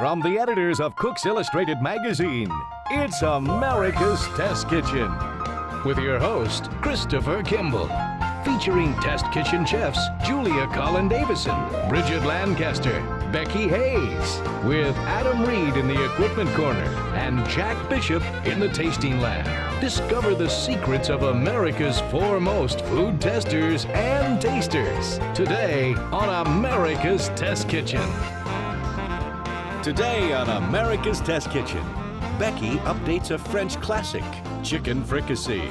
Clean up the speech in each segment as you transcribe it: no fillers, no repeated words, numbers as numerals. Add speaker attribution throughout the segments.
Speaker 1: From the editors of Cook's Illustrated magazine, it's America's Test Kitchen. With your host, Christopher Kimball. Featuring Test Kitchen chefs Julia Collin-Davison, Bridget Lancaster, Becky Hayes, with Adam Reed in the equipment corner and Jack Bishop in the tasting lab. Discover the secrets of America's foremost food testers and tasters today on America's Test Kitchen. Today on America's Test Kitchen, Becky updates a French classic, chicken fricassee.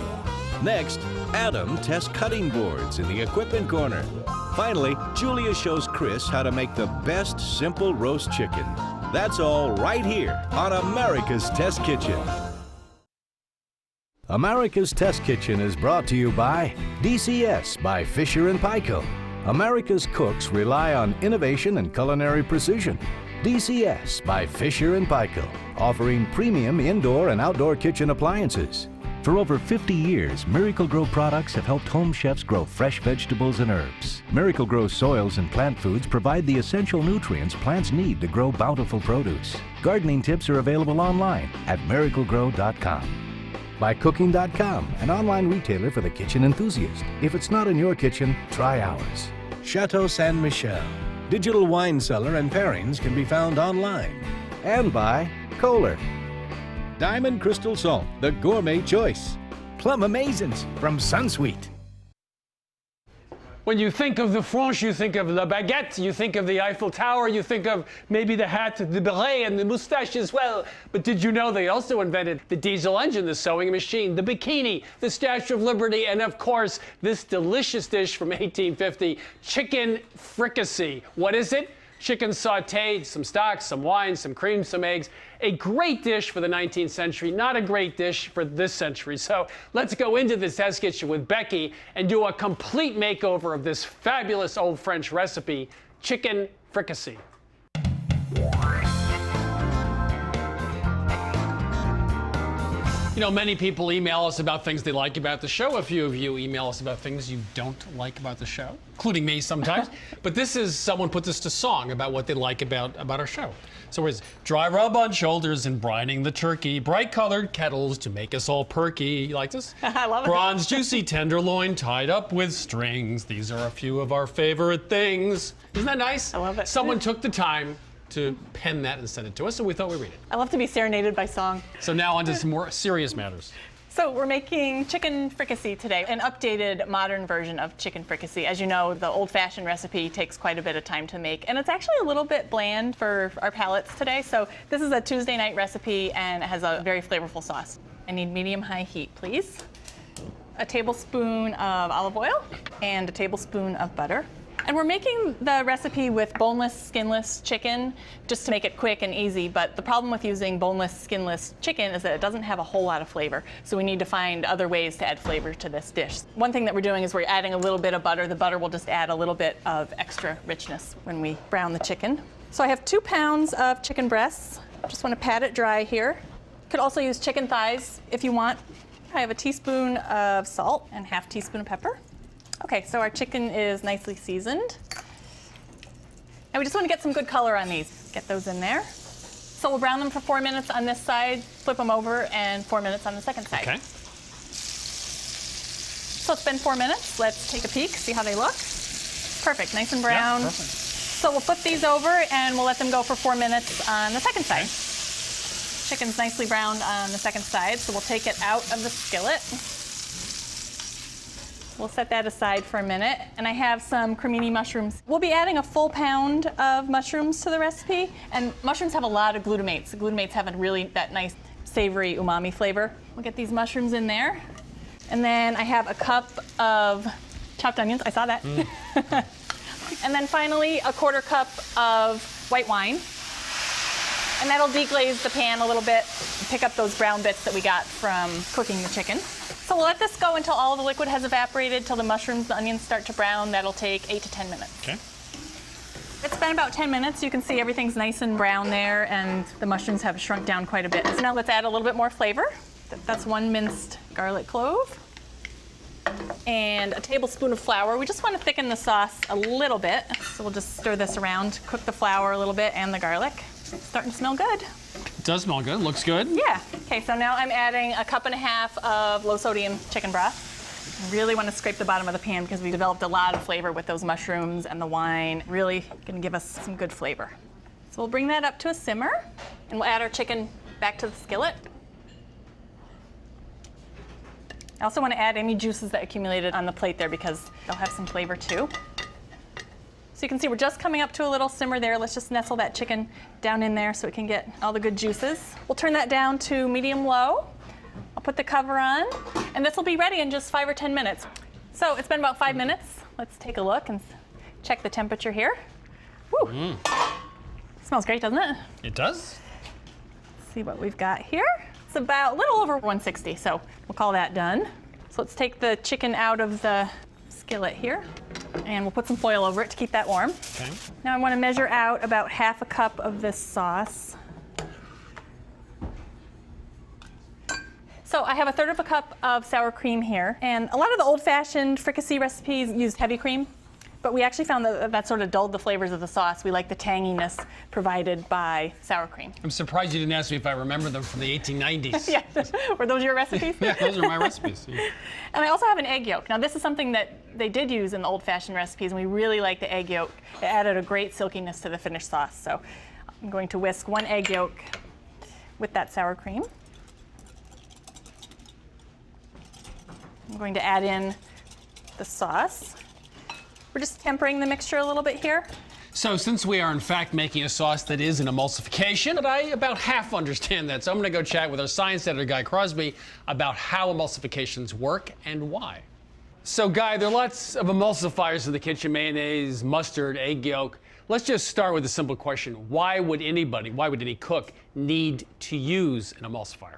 Speaker 1: Next, Adam tests cutting boards in the equipment corner. Finally, Julia shows Chris how to make the best simple roast chicken. That's all right here on America's Test Kitchen. America's Test Kitchen is brought to you by DCS by Fisher & Paykel. America's cooks rely on innovation and culinary precision. DCS by Fisher & Paykel, offering premium indoor and outdoor kitchen appliances. For over 50 years, Miracle-Gro products have helped home chefs grow fresh vegetables and herbs. Miracle-Gro soils and plant foods provide the essential nutrients plants need to grow bountiful produce. Gardening tips are available online at miraclegrow.com. By Cooking.com, an online retailer for the kitchen enthusiast. If it's not in your kitchen, try ours. Chateau Saint Michel. Digital wine cellar and pairings can be found online. And by Kohler. Diamond Crystal Salt, the gourmet choice. Plum Amazins from Sunsweet.
Speaker 2: When you think of the French, you think of la baguette, you think of the Eiffel Tower, you think of maybe the hat, the beret, and the moustache as well. But did you know they also invented the diesel engine, the sewing machine, the bikini, the Statue of Liberty, and of course, this delicious dish from 1850, chicken fricassee. What is it? Chicken sautéed, some stock, some wine, some cream, some eggs. A great dish for the 19th century, not a great dish for this century. So let's go into this test kitchen with Becky and do a complete makeover of this fabulous old French recipe, chicken fricassee. You know, many people email us about things they like about the show. A few of you email us about things you don't like about the show, including me sometimes. But this is, someone put this to song about what they like about our show. So it's dry rub on shoulders and brining the turkey, bright colored kettles to make us all perky. You like this?
Speaker 3: I love it.
Speaker 2: Bronze juicy tenderloin tied up with strings. These are a few of our favorite things. Isn't that nice?
Speaker 3: I love it.
Speaker 2: Someone took the time to pen that and send it to us, so we thought we'd read it.
Speaker 3: I love to be serenaded by song.
Speaker 2: So now on to some more serious matters.
Speaker 3: So we're making chicken fricassee today, an updated modern version of chicken fricassee. As you know, the old-fashioned recipe takes quite a bit of time to make, and it's actually a little bit bland for our palates today. So this is a Tuesday night recipe, and it has a very flavorful sauce. I need medium-high heat, please. A tablespoon of olive oil and a tablespoon of butter. And we're making the recipe with boneless, skinless chicken just to make it quick and easy, but the problem with using boneless, skinless chicken is that it doesn't have a whole lot of flavor. So we need to find other ways to add flavor to this dish. One thing that we're doing is we're adding a little bit of butter. The butter will just add a little bit of extra richness when we brown the chicken. So I have 2 pounds of chicken breasts. Just want to pat it dry here. Could also use chicken thighs if you want. I have a teaspoon of salt and half teaspoon of pepper. Okay, so our chicken is nicely seasoned. And we just want to get some good color on these. Get those in there. So we'll brown them for 4 minutes on this side, flip them over, and 4 minutes on the second side.
Speaker 2: Okay.
Speaker 3: So it's been 4 minutes. Let's take a peek, see how they look. Perfect, nice and brown.
Speaker 2: Yeah, perfect.
Speaker 3: So we'll flip these over and we'll let them go for 4 minutes on the second side. Okay. Chicken's nicely browned on the second side, so we'll take it out of the skillet. We'll set that aside for a minute, and I have some cremini mushrooms. We'll be adding a full pound of mushrooms to the recipe, and mushrooms have a lot of glutamates. The glutamates have a really that nice savory umami flavor. We'll get these mushrooms in there, and then I have a cup of chopped onions. I saw that. And then finally, a 1/4 cup of white wine. And that'll deglaze the pan a little bit, pick up those brown bits that we got from cooking the chicken. So we'll let this go until all the liquid has evaporated, till the mushrooms, the onions start to brown. That'll take 8 to 10 minutes.
Speaker 2: Okay.
Speaker 3: It's been about 10 minutes. You can see everything's nice and brown there, and the mushrooms have shrunk down quite a bit. So now let's add a little bit more flavor. That's 1 minced garlic clove and a tablespoon of flour. We just want to thicken the sauce a little bit, so we'll just stir this around, cook the flour a little bit and the garlic. Starting to smell good.
Speaker 2: It does smell good. Looks good.
Speaker 3: Yeah. Okay, so now I'm adding a 1.5 cups of low sodium chicken broth. I really want to scrape the bottom of the pan because we developed a lot of flavor with those mushrooms and the wine. Really going to give us some good flavor. So we'll bring that up to a simmer and we'll add our chicken back to the skillet. I also want to add any juices that accumulated on the plate there because they'll have some flavor too. So you can see we're just coming up to a little simmer there. Let's just nestle that chicken down in there so it can get all the good juices. We'll turn that down to medium-low. I'll put the cover on, and this will be ready in just 5 or 10 minutes. So it's been about 5 minutes. Let's take a look and check the temperature here. Woo. Smells great, doesn't it?
Speaker 2: It does.
Speaker 3: Let's see what we've got here. It's about a little over 160, so we'll call that done. So let's take the chicken out of the skillet here, and we'll put some foil over it to keep that warm.
Speaker 2: Okay.
Speaker 3: Now I want to measure out about 1/2 cup of this sauce. So I have 1/3 cup of sour cream here, and a lot of the old-fashioned fricassee recipes use heavy cream, but we actually found that sort of dulled the flavors of the sauce. We like the tanginess provided by sour cream.
Speaker 2: I'm surprised you didn't ask me if I remember them from the 1890s.
Speaker 3: Yeah, were those your recipes?
Speaker 2: Yeah, those are my recipes. Yeah.
Speaker 3: And I also have an egg yolk. Now this is something that they did use in the old-fashioned recipes, and we really like the egg yolk. It added a great silkiness to the finished sauce. So I'm going to whisk 1 egg yolk with that sour cream. I'm going to add in the sauce. We're just tempering the mixture a little bit here.
Speaker 2: So since we are in fact making a sauce that is an emulsification, but I about half understand that. So I'm going to go chat with our science editor, Guy Crosby, about how emulsifications work and why. So Guy, there are lots of emulsifiers in the kitchen: mayonnaise, mustard, egg yolk. Let's just start with a simple question. Why would any cook need to use an emulsifier?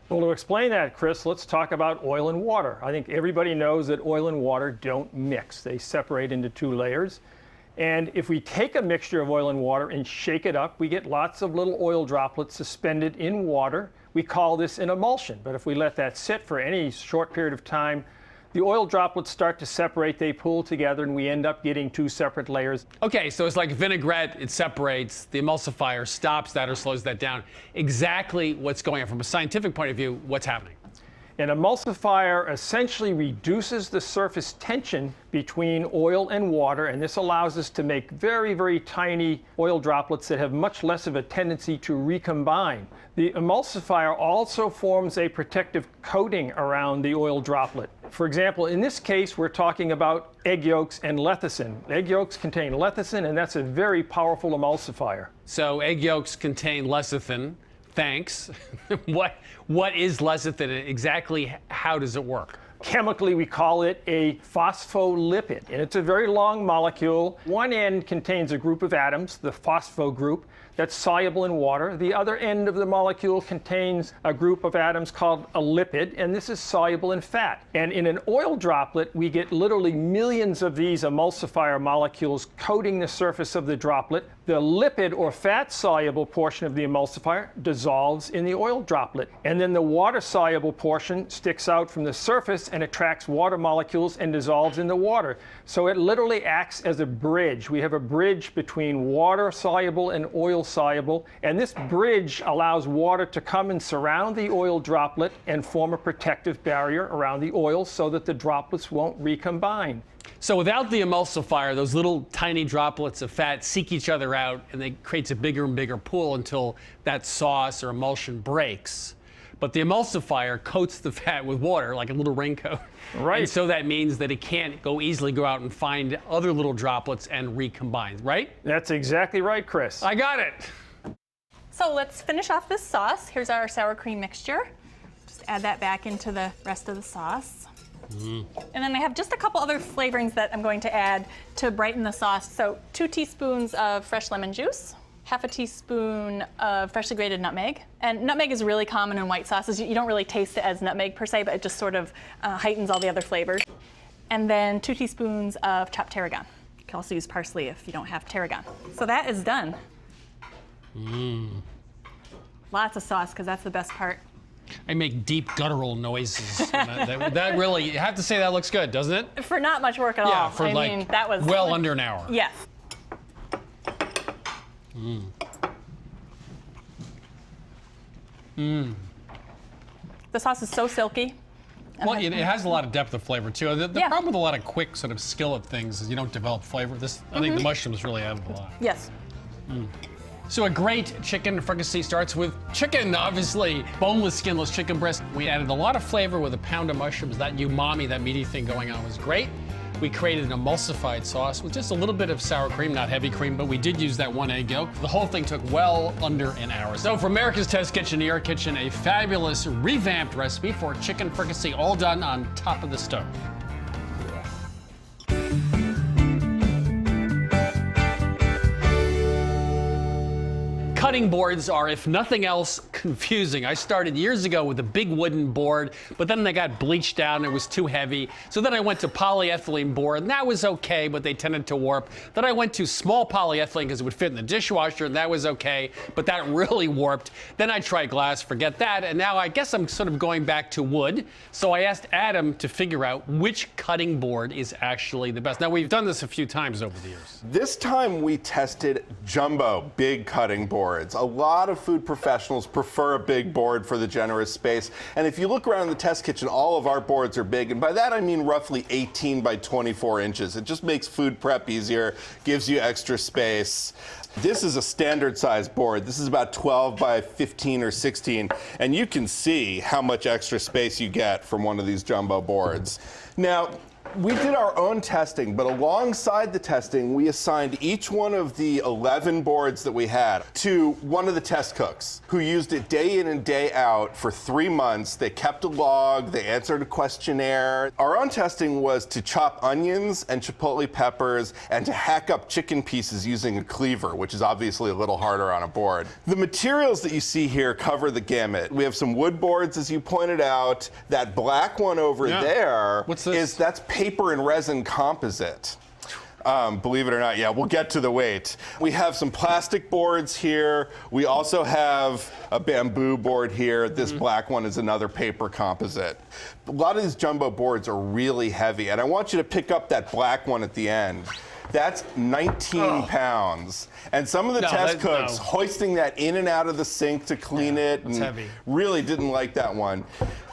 Speaker 4: Well, to explain that, Chris, let's talk about oil and water. I think everybody knows that oil and water don't mix. They separate into 2 layers. And if we take a mixture of oil and water and shake it up, we get lots of little oil droplets suspended in water. We call this an emulsion. But if we let that sit for any short period of time, the oil droplets start to separate, they pool together, and we end up getting 2 separate layers.
Speaker 2: Okay, so it's like vinaigrette, it separates, the emulsifier stops that or slows that down. Exactly what's going on from a scientific point of view, what's happening?
Speaker 4: An emulsifier essentially reduces the surface tension between oil and water, and this allows us to make very, very tiny oil droplets that have much less of a tendency to recombine. The emulsifier also forms a protective coating around the oil droplet. For example, in this case, we're talking about egg yolks and lecithin. Egg yolks contain lecithin, and that's a very powerful emulsifier.
Speaker 2: So egg yolks contain lecithin. Thanks. What is lecithin? Exactly how does it work?
Speaker 4: Chemically, we call it a phospholipid, and it's a very long molecule. One end contains a group of atoms, the phospho group, that's soluble in water. The other end of the molecule contains a group of atoms called a lipid, and this is soluble in fat. And in an oil droplet, we get literally millions of these emulsifier molecules coating the surface of the droplet. The lipid or fat-soluble portion of the emulsifier dissolves in the oil droplet. And then the water-soluble portion sticks out from the surface and attracts water molecules and dissolves in the water. So it literally acts as a bridge. We have a bridge between water-soluble and oil-soluble. And this bridge allows water to come and surround the oil droplet and form a protective barrier around the oil so that the droplets won't recombine.
Speaker 2: So without the emulsifier, those little tiny droplets of fat seek each other out, and they creates a bigger and bigger pool until that sauce or emulsion breaks. But the emulsifier coats the fat with water like a little raincoat.
Speaker 4: Right.
Speaker 2: And so that means that it can't easily go out and find other little droplets and recombine, right?
Speaker 4: That's exactly right, Chris.
Speaker 2: I got it.
Speaker 3: So let's finish off this sauce. Here's our sour cream mixture. Just add that back into the rest of the sauce. And then I have just a couple other flavorings that I'm going to add to brighten the sauce. So 2 teaspoons of fresh lemon juice, 1/2 teaspoon of freshly grated nutmeg. And nutmeg is really common in white sauces. You don't really taste it as nutmeg per se, but it just sort of heightens all the other flavors. And then 2 teaspoons of chopped tarragon. You can also use parsley if you don't have tarragon. So that is done. Lots of sauce, because that's the best part.
Speaker 2: I make deep guttural noises. that really, you have to say that looks good, doesn't it?
Speaker 3: For not much work at all.
Speaker 2: Yeah, for
Speaker 3: I mean, that was
Speaker 2: well under an hour.
Speaker 3: Yes. The sauce is so silky.
Speaker 2: Well, it has a lot of depth of flavor too. The
Speaker 3: Yeah.
Speaker 2: problem with a lot of quick sort of skillet things is you don't develop flavor. I think the mushrooms really add a lot.
Speaker 3: Yes.
Speaker 2: So a great chicken fricassee starts with chicken, obviously. Boneless, skinless chicken breast. We added a lot of flavor with a pound of mushrooms. That umami, that meaty thing going on was great. We created an emulsified sauce with just a little bit of sour cream, not heavy cream, but we did use that 1 egg yolk. The whole thing took well under an hour. So for America's Test Kitchen, New York Kitchen, a fabulous revamped recipe for chicken fricassee, all done on top of the stove. Cutting boards are, if nothing else, confusing. I started years ago with a big wooden board, but then they got bleached out and it was too heavy. So then I went to polyethylene board, and that was okay, but they tended to warp. Then I went to small polyethylene because it would fit in the dishwasher, and that was okay, but that really warped. Then I tried glass, forget that, and now I guess I'm sort of going back to wood. So I asked Adam to figure out which cutting board is actually the best. Now, we've done this a few times over the years.
Speaker 5: This time we tested jumbo, big cutting boards. A lot of food professionals prefer a big board for the generous space. And if you look around the test kitchen, all of our boards are big. And by that, I mean roughly 18 by 24 inches. It just makes food prep easier, gives you extra space. This is a standard size board. This is about 12 by 15 or 16. And you can see how much extra space you get from one of these jumbo boards. Now, we did our own testing, but alongside the testing, we assigned each one of the 11 boards that we had to one of the test cooks who used it day in and day out for 3 months. They kept a log, they answered a questionnaire. Our own testing was to chop onions and chipotle peppers and to hack up chicken pieces using a cleaver, which is obviously a little harder on a board. The materials that you see here cover the gamut. We have some wood boards, as you pointed out. That black one over there,
Speaker 2: what's this?
Speaker 5: That's paper and resin composite. Believe it or not, yeah, we'll get to the weight. We have some plastic boards here. We also have a bamboo board here. This black one is another paper composite. A lot of these jumbo boards are really heavy, and I want you to pick up that black one at the end. That's 19 pounds. And some of the test cooks hoisting that in and out of the sink to clean it and
Speaker 2: heavy.
Speaker 5: Really didn't like that one.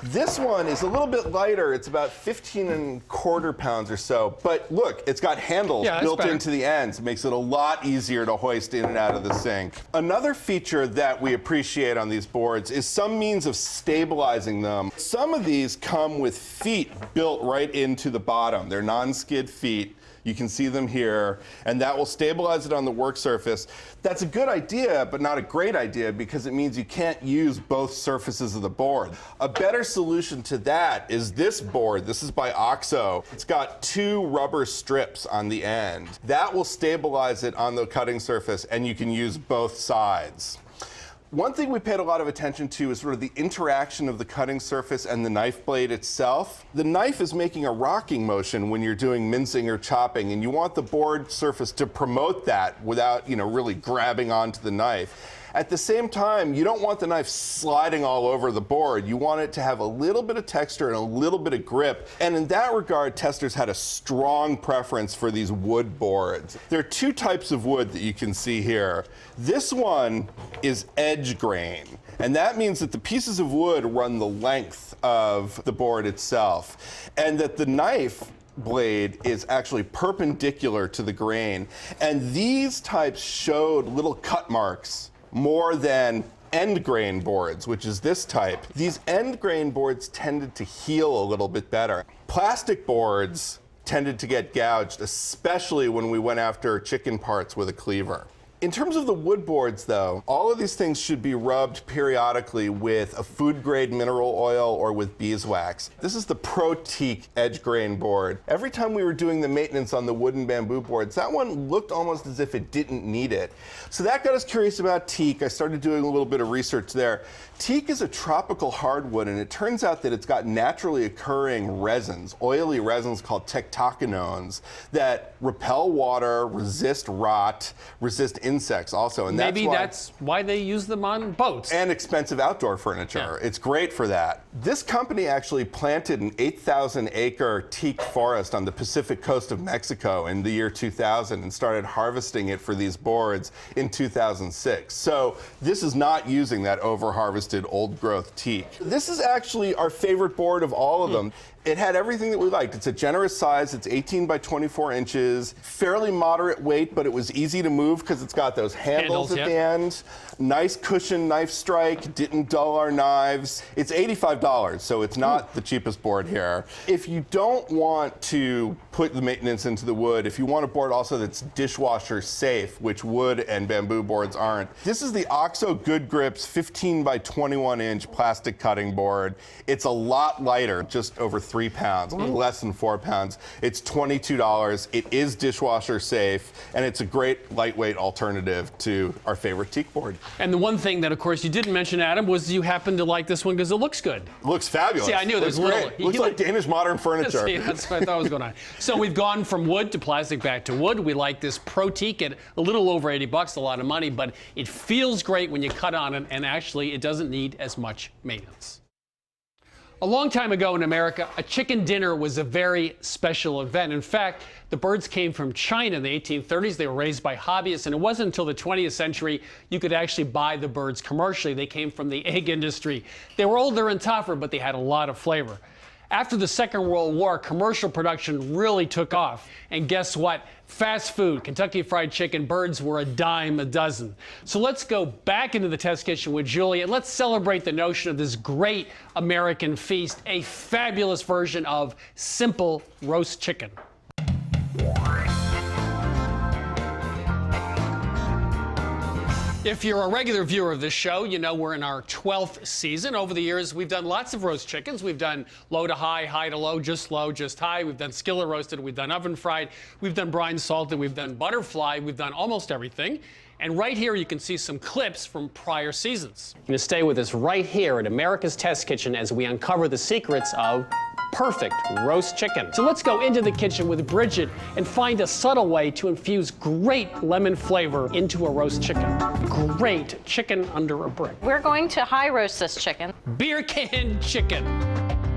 Speaker 5: This one is a little bit lighter. It's about 15¼ pounds or so. But look, it's got handles built into the ends. It makes it a lot easier to hoist in and out of the sink. Another feature that we appreciate on these boards is some means of stabilizing them. Some of these come with feet built right into the bottom. They're non-skid feet. You can see them here, and that will stabilize it on the work surface. That's a good idea, but not a great idea, because it means you can't use both surfaces of the board. A better solution to that is this board. This is by OXO. It's got 2 rubber strips on the end. That will stabilize it on the cutting surface, and you can use both sides. One thing we paid a lot of attention to is sort of the interaction of the cutting surface and the knife blade itself. The knife is making a rocking motion when you're doing mincing or chopping, and you want the board surface to promote that without, really grabbing onto the knife. At the same time, you don't want the knife sliding all over the board. You want it to have a little bit of texture and a little bit of grip. And in that regard, testers had a strong preference for these wood boards. There are 2 types of wood that you can see here. This one is edge grain, and that means that the pieces of wood run the length of the board itself, and that the knife blade is actually perpendicular to the grain. And these types showed little cut marks more than end grain boards, which is this type. These end grain boards tended to heal a little bit better. Plastic boards tended to get gouged, especially when we went after chicken parts with a cleaver. In terms of the wood boards, though, all of these things should be rubbed periodically with a food-grade mineral oil or with beeswax. This is the Pro Teak edge grain board. Every time we were doing the maintenance on the wooden bamboo boards, that one looked almost as if it didn't need it. So that got us curious about teak. I started doing a little bit of research there. Teak is a tropical hardwood, and it turns out that it's got naturally occurring resins, oily resins called ck3n, that repel water, resist rot, resist insects also. And
Speaker 2: maybe that's why they use them on boats.
Speaker 5: And expensive outdoor furniture. Yeah. It's great for that. This company actually planted an 8,000-acre teak forest on the Pacific coast of Mexico in the year 2000 and started harvesting it for these boards in 2006. So this is not using that over-harvested old-growth teak. This is actually our favorite board of all of them. It had everything that we liked. It's a generous size. It's 18 by 24 inches, fairly moderate weight, but it was easy to move because it's got those handles at the end. Nice cushion knife strike, didn't dull our knives. It's $85, so it's not the cheapest board here. If you don't want to put the maintenance into the wood, if you want a board also that's dishwasher safe, which wood and bamboo boards aren't, this is the OXO Good Grips 15 by 21 inch plastic cutting board. It's a lot lighter, just over 3 pounds, less than 4 pounds. It's $22. It is dishwasher safe, and it's a great lightweight alternative to our favorite teak board.
Speaker 2: And the one thing that, of course, you didn't mention, Adam, was you happen to like this one because it looks good.
Speaker 5: It looks fabulous.
Speaker 2: See, I knew there's a little.
Speaker 5: It looks like Danish modern furniture.
Speaker 2: See, that's what I thought was going on. So we've gone from wood to plastic back to wood. We like this Pro Teak at a little over $80, a lot of money, but it feels great when you cut on it, and actually it doesn't need as much maintenance. A long time ago in America, a chicken dinner was a very special event. In fact, the birds came from China in the 1830s. They were raised by hobbyists, and it wasn't until the 20th century you could actually buy the birds commercially. They came from the egg industry. They were older and tougher, but they had a lot of flavor. After the Second World War, commercial production really took off. And guess what? Fast food, Kentucky Fried Chicken, birds were a dime a dozen. So let's go back into the test kitchen with Julie and let's celebrate the notion of this great American feast, a fabulous version of simple roast chicken. If you're a regular viewer of this show, you know we're in our 12th season. Over the years, we've done lots of roast chickens. We've done low to high, high to low, just high. We've done skillet roasted. We've done oven fried. We've done brine salted. We've done butterfly. We've done almost everything. And right here, you can see some clips from prior seasons. You're going to stay with us right here at America's Test Kitchen as we uncover the secrets of perfect roast chicken. So let's go into the kitchen with Bridget and find a subtle way to infuse great lemon flavor into a roast chicken. Great chicken under a brick.
Speaker 6: We're going to high roast this chicken.
Speaker 2: Beer can chicken.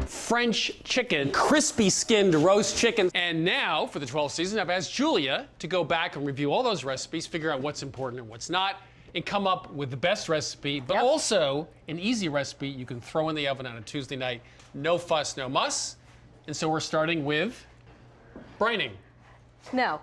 Speaker 2: French chicken, crispy skinned roast chicken. And now, for the 12th season, I've asked Julia to go back and review all those recipes, figure out what's important and what's not, and come up with the best recipe, but also an easy recipe you can throw in the oven on a Tuesday night. No fuss, no muss. And so we're starting with brining.
Speaker 6: No.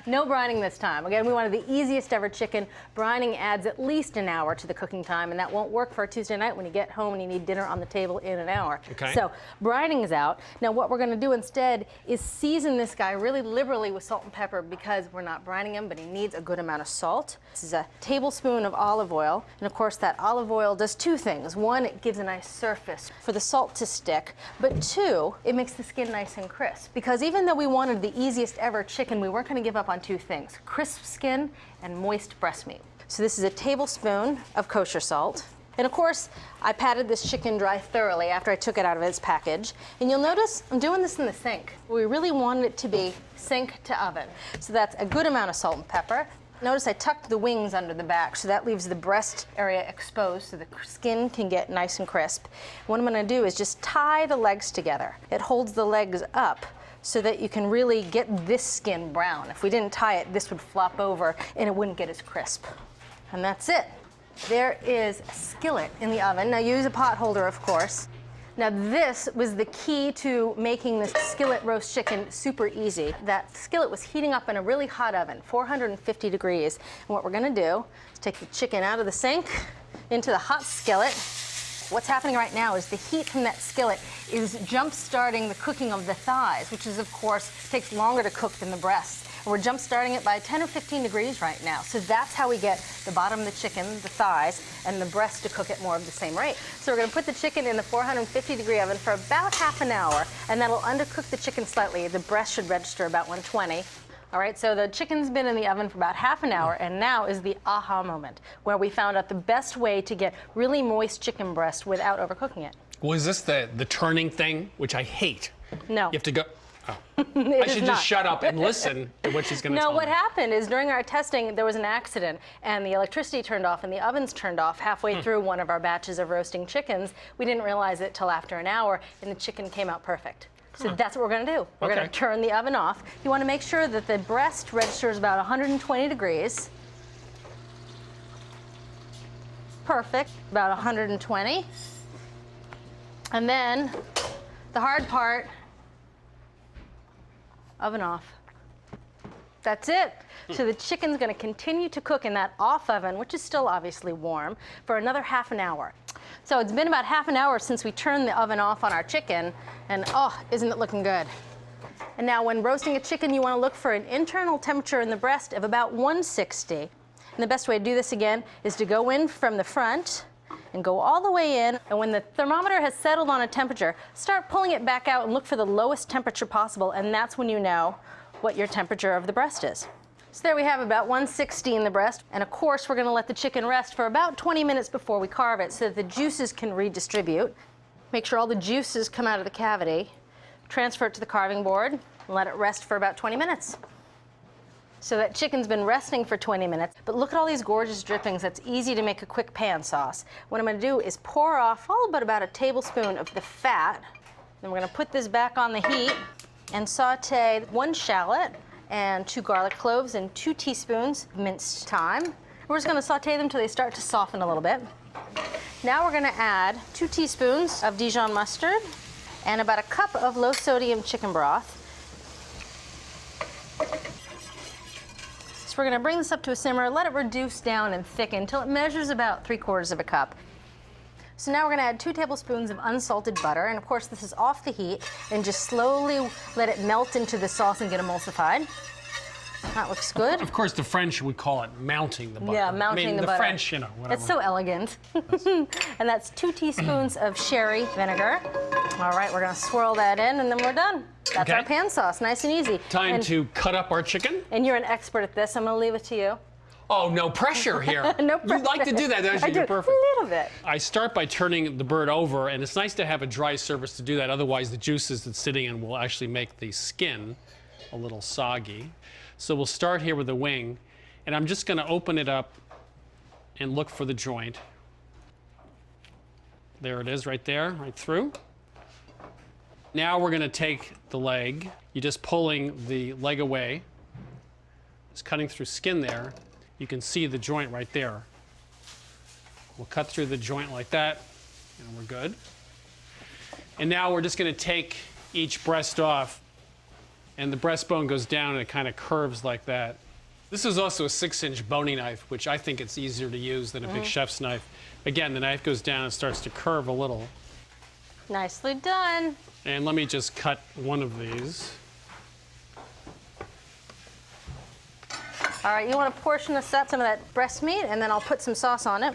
Speaker 6: No brining this time. Again, we wanted the easiest ever chicken. Brining adds at least an hour to the cooking time, and that won't work for a Tuesday night when you get home and you need dinner on the table in an hour.
Speaker 2: Okay.
Speaker 6: So brining is out. Now what we're going to do instead is season this guy really liberally with salt and pepper because we're not brining him, but he needs a good amount of salt. This is a tablespoon of olive oil, and of course that olive oil does two things. One, it gives a nice surface for the salt to stick, but two, it makes the skin nice and crisp. Because even though we wanted the easiest ever chicken, we weren't going to give up on two things: crisp skin and moist breast meat. So this is a tablespoon of kosher salt. And of course, I patted this chicken dry thoroughly after I took it out of its package. And you'll notice I'm doing this in the sink. We really wanted it to be sink to oven. So that's a good amount of salt and pepper. Notice I tucked the wings under the back, so that leaves the breast area exposed so the skin can get nice and crisp. What I'm going to do is just tie the legs together. It holds the legs up so that you can really get this skin brown. If we didn't tie it, this would flop over and it wouldn't get as crisp. And that's it. There is a skillet in the oven. Now use a pot holder, of course. Now this was the key to making this skillet roast chicken super easy. That skillet was heating up in a really hot oven, 450 degrees. And what we're gonna do is take the chicken out of the sink into the hot skillet. What's happening right now is the heat from that skillet is jump-starting the cooking of the thighs, which is, of course, takes longer to cook than the breasts. And we're jump-starting it by 10 or 15 degrees right now. So that's how we get the bottom of the chicken, the thighs, and the breast to cook at more of the same rate. So we're going to put the chicken in the 450-degree oven for about half an hour, and that'll undercook the chicken slightly. The breast should register about 120. All right, so the chicken's been in the oven for about half an hour, and now is the aha moment, where we found out the best way to get really moist chicken breast without overcooking it.
Speaker 2: Was this the turning thing, which I hate?
Speaker 6: No.
Speaker 2: You have to go. I should just shut up and listen to what she's going to tell
Speaker 6: No, what
Speaker 2: me.
Speaker 6: happened is during our testing, there was an accident, and the electricity turned off and the ovens turned off halfway through one of our batches of roasting chickens. We didn't realize it till after an hour, and the chicken came out perfect. So that's what we're going to do. We're going to turn the oven off. You want to make sure that the breast registers about 120 degrees. Perfect, about 120. And then the hard part, oven off. That's it. So the chicken's going to continue to cook in that off oven, which is still obviously warm, for another half an hour. So it's been about half an hour since we turned the oven off on our chicken, and oh, isn't it looking good? And now when roasting a chicken, you want to look for an internal temperature in the breast of about 160. And the best way to do this again is to go in from the front and go all the way in, and when the thermometer has settled on a temperature, start pulling it back out and look for the lowest temperature possible, and that's when you know what your temperature of the breast is. So there we have about 160 in the breast, and of course we're going to let the chicken rest for about 20 minutes before we carve it so that the juices can redistribute. Make sure all the juices come out of the cavity, transfer it to the carving board, and let it rest for about 20 minutes. So that chicken's been resting for 20 minutes, but look at all these gorgeous drippings. That's easy to make a quick pan sauce. What I'm going to do is pour off all but about a tablespoon of the fat. Then we're going to put this back on the heat and saute 1 shallot and 2 garlic cloves and 2 teaspoons of minced thyme. We're just going to saute them till they start to soften a little bit. Now we're going to add 2 teaspoons of Dijon mustard and about a cup of low sodium chicken broth. We're going to bring this up to a simmer, let it reduce down and thicken until it measures about 3/4 of a cup. So now we're going to add 2 tablespoons of unsalted butter, and of course this is off the heat, and just slowly let it melt into the sauce and get emulsified. That looks good.
Speaker 2: Of course, the French would call it mounting the butter.
Speaker 6: Yeah, mounting the butter.
Speaker 2: The French, you know, whatever.
Speaker 6: It's so elegant. And that's 2 teaspoons of sherry vinegar. All right, we're going to swirl that in, and then we're done. That's our pan sauce, nice and easy.
Speaker 2: Time to cut up our chicken.
Speaker 6: And you're an expert at this. I'm going to leave it to you.
Speaker 2: Oh, no pressure here.
Speaker 6: No pressure.
Speaker 2: You like to do that, don't you?
Speaker 6: I do,
Speaker 2: You're perfect.
Speaker 6: a little bit.
Speaker 2: I start by turning the bird over, and it's nice to have a dry surface to do that. Otherwise, the juices that's sitting in will actually make the skin a little soggy. So we'll start here with the wing, and I'm just going to open it up and look for the joint. There it is, right there, right through. Now we're going to take the leg. You're just pulling the leg away. Just cutting through skin there. You can see the joint right there. We'll cut through the joint like that, and we're good. And now we're just going to take each breast off, and the breastbone goes down and it kind of curves like that. This is also a 6-inch boning knife, which I think it's easier to use than a big chef's knife. Again, the knife goes down and starts to curve a little.
Speaker 6: Nicely done.
Speaker 2: And let me just cut one of these.
Speaker 6: All right, you want to portion this up, some of that breast meat, and then I'll put some sauce on it.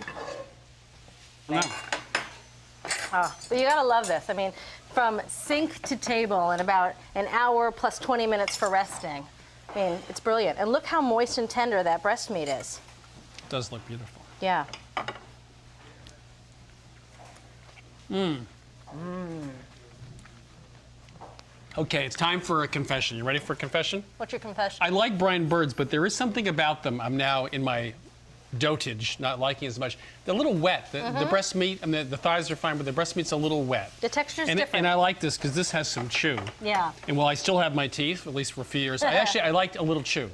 Speaker 2: No.
Speaker 6: Oh, but you gotta love this. I mean, from sink to table in about an hour plus 20 minutes for resting. I mean, it's brilliant. And look how moist and tender that breast meat is.
Speaker 2: It does look beautiful.
Speaker 6: Yeah.
Speaker 2: Okay, it's time for a confession. You ready for a confession?
Speaker 6: What's your confession?
Speaker 2: I like brine birds, but there is something about them I'm now in my dotage, not liking as much. They're a little wet. The breast meat, I mean, the thighs are fine, but the breast meat's a little wet.
Speaker 6: The texture's different.
Speaker 2: And I like this because this has some chew.
Speaker 6: Yeah.
Speaker 2: And while I still have my teeth, at least for a few years, I liked a little chew.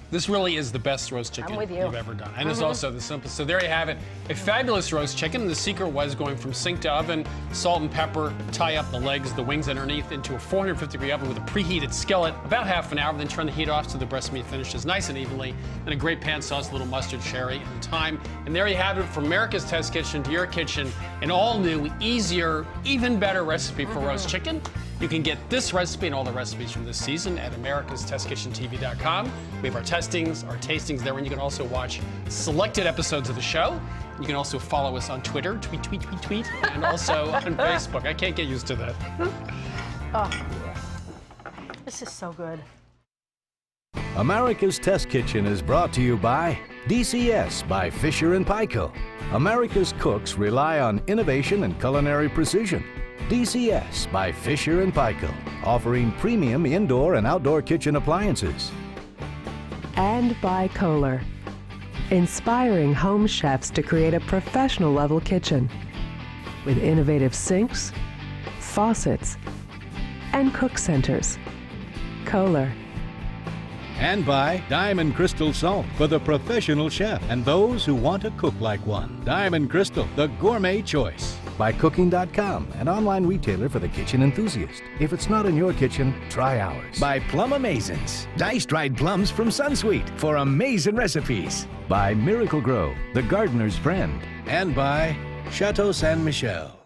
Speaker 2: This really is the best roast chicken you've ever done. And it's also the simplest. So there you have it. A fabulous roast chicken. And the secret was going from sink to oven, salt and pepper, tie up the legs, the wings underneath into a 450-degree oven with a preheated skillet, about half an hour, then turn the heat off so the breast meat finishes nice and evenly, and a great pan sauce, a little mustard, sherry, and thyme. And there you have it, from America's Test Kitchen to your kitchen, an all-new, easier, even better recipe for roast chicken. You can get this recipe and all the recipes from this season at americastestkitchentv.com. We have our testings, our tastings there, and you can also watch selected episodes of the show. You can also follow us on Twitter, tweet, and also on Facebook. I can't get used to that.
Speaker 6: Oh, this is so good.
Speaker 1: America's Test Kitchen is brought to you by DCS by Fisher & Paykel. America's cooks rely on innovation and culinary precision. DCS by Fisher & Paykel, offering premium indoor and outdoor kitchen appliances.
Speaker 7: And by Kohler, inspiring home chefs to create a professional-level kitchen with innovative sinks, faucets, and cook centers. Kohler.
Speaker 1: And by Diamond Crystal Salt for the professional chef and those who want to cook like one. Diamond Crystal, the gourmet choice. By Cooking.com, an online retailer for the kitchen enthusiast. If it's not in your kitchen, try ours. By Plum Amazins, diced dried plums from Sunsweet for amazing recipes. By Miracle Grow, the gardener's friend. And by Chateau Saint Michel.